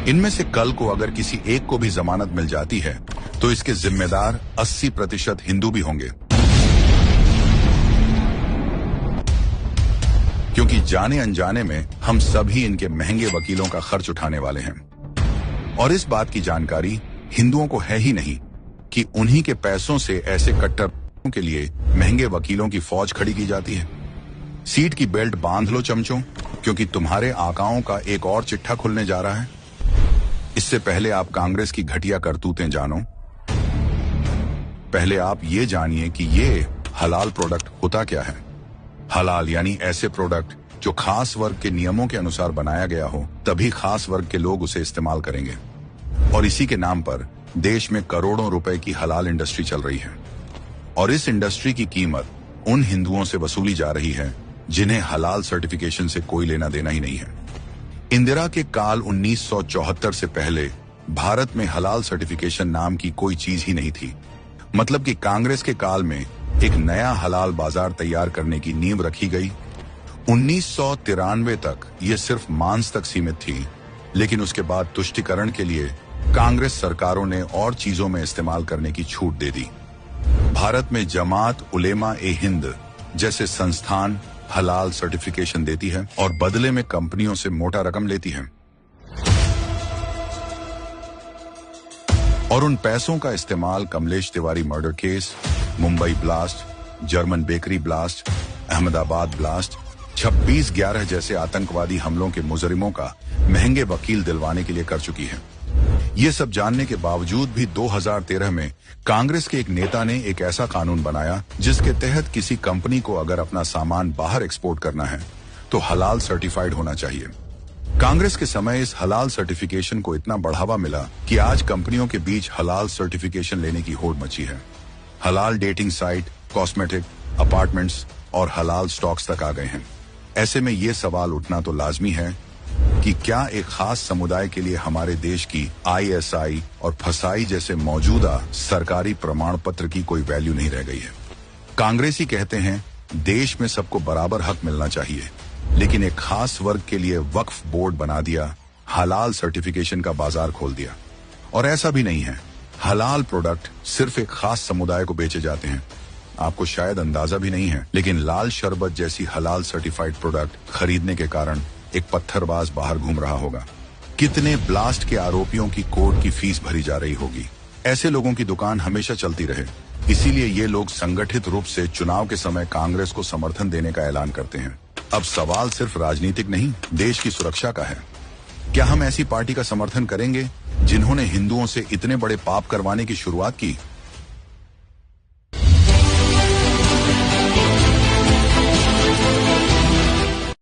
इनमें से कल को अगर किसी एक को भी जमानत मिल जाती है तो इसके जिम्मेदार 80% हिंदू भी होंगे, क्योंकि जाने अनजाने में हम सभी इनके महंगे वकीलों का खर्च उठाने वाले हैं। और इस बात की जानकारी हिंदुओं को है ही नहीं कि उन्हीं के पैसों से ऐसे कट्टर के लिए महंगे वकीलों की फौज खड़ी की जाती है। सीट की बेल्ट बांध लो चमचों, क्योंकि तुम्हारे आकाओं का एक और चिट्ठा खुलने जा रहा है। इससे पहले आप कांग्रेस की घटिया करतूतें जानो, पहले आप ये जानिए कि ये हलाल प्रोडक्ट होता क्या है। हलाल यानी ऐसे प्रोडक्ट जो खास वर्ग के नियमों के अनुसार बनाया गया हो, तभी खास वर्ग के लोग उसे इस्तेमाल करेंगे। और इसी के नाम पर देश में करोड़ों रुपए की हलाल इंडस्ट्री चल रही है। और इस इंडस्ट्री की कीमत उन हिंदुओं से वसूली जा रही है जिन्हें हलाल सर्टिफिकेशन से कोई लेना देना ही नहीं है। इंदिरा के काल 1974 से पहले भारत में हलाल सर्टिफिकेशन नाम की कोई चीज ही नहीं थी। मतलब कि कांग्रेस के काल में एक नया हलाल बाजार तैयार करने की नींव रखी गई। 1993 तक ये सिर्फ मांस तक सीमित थी, लेकिन उसके बाद तुष्टिकरण के लिए कांग्रेस सरकारों ने और चीजों में इस्तेमाल करने की छूट दे दी। भारत में जमात उलेमा ए हिंद जैसे संस्थान हलाल सर्टिफिकेशन देती है और बदले में कंपनियों से मोटा रकम लेती है, और उन पैसों का इस्तेमाल Kamlesh Tiwari murder case, Mumbai blast, German bakery blast, Ahmedabad blast, 26/11 जैसे आतंकवादी हमलों के मुजरिमों का महंगे वकील दिलवाने के लिए कर चुकी है। ये सब जानने के बावजूद भी 2013 में कांग्रेस के एक नेता ने एक ऐसा कानून बनाया जिसके तहत किसी कंपनी को अगर अपना सामान बाहर एक्सपोर्ट करना है तो हलाल सर्टिफाइड होना चाहिए। कांग्रेस के समय इस हलाल सर्टिफिकेशन को इतना बढ़ावा मिला कि आज कंपनियों के बीच हलाल सर्टिफिकेशन लेने की होड़ मची है। हलाल डेटिंग साइट, कॉस्मेटिक, अपार्टमेंट्स और हलाल स्टॉक्स तक आ गए हैं। ऐसे में ये सवाल उठना तो लाजमी है कि क्या एक खास समुदाय के लिए हमारे देश की ISI और फसाई जैसे मौजूदा सरकारी प्रमाण पत्र की कोई वैल्यू नहीं रह गई है। कांग्रेसी कहते हैं देश में सबको बराबर हक मिलना चाहिए, लेकिन एक खास वर्ग के लिए वक्फ बोर्ड बना दिया, हलाल सर्टिफिकेशन का बाजार खोल दिया। और ऐसा भी नहीं है, हलाल प्रोडक्ट सिर्फ एक खास समुदाय को बेचे जाते हैं। आपको शायद अंदाजा भी नहीं है, लेकिन लाल शरबत जैसी हलाल सर्टिफाइड प्रोडक्ट खरीदने के कारण एक पत्थरबाज बाहर घूम रहा होगा। कितने ब्लास्ट के आरोपियों की कोर्ट की फीस भरी जा रही होगी। ऐसे लोगों की दुकान हमेशा चलती रहे, इसीलिए ये लोग संगठित रूप से चुनाव के समय कांग्रेस को समर्थन देने का ऐलान करते हैं। अब सवाल सिर्फ राजनीतिक नहीं, देश की सुरक्षा का है। क्या हम ऐसी पार्टी का समर्थन करेंगे जिन्होंने हिंदुओं से इतने बड़े पाप करवाने की शुरुआत की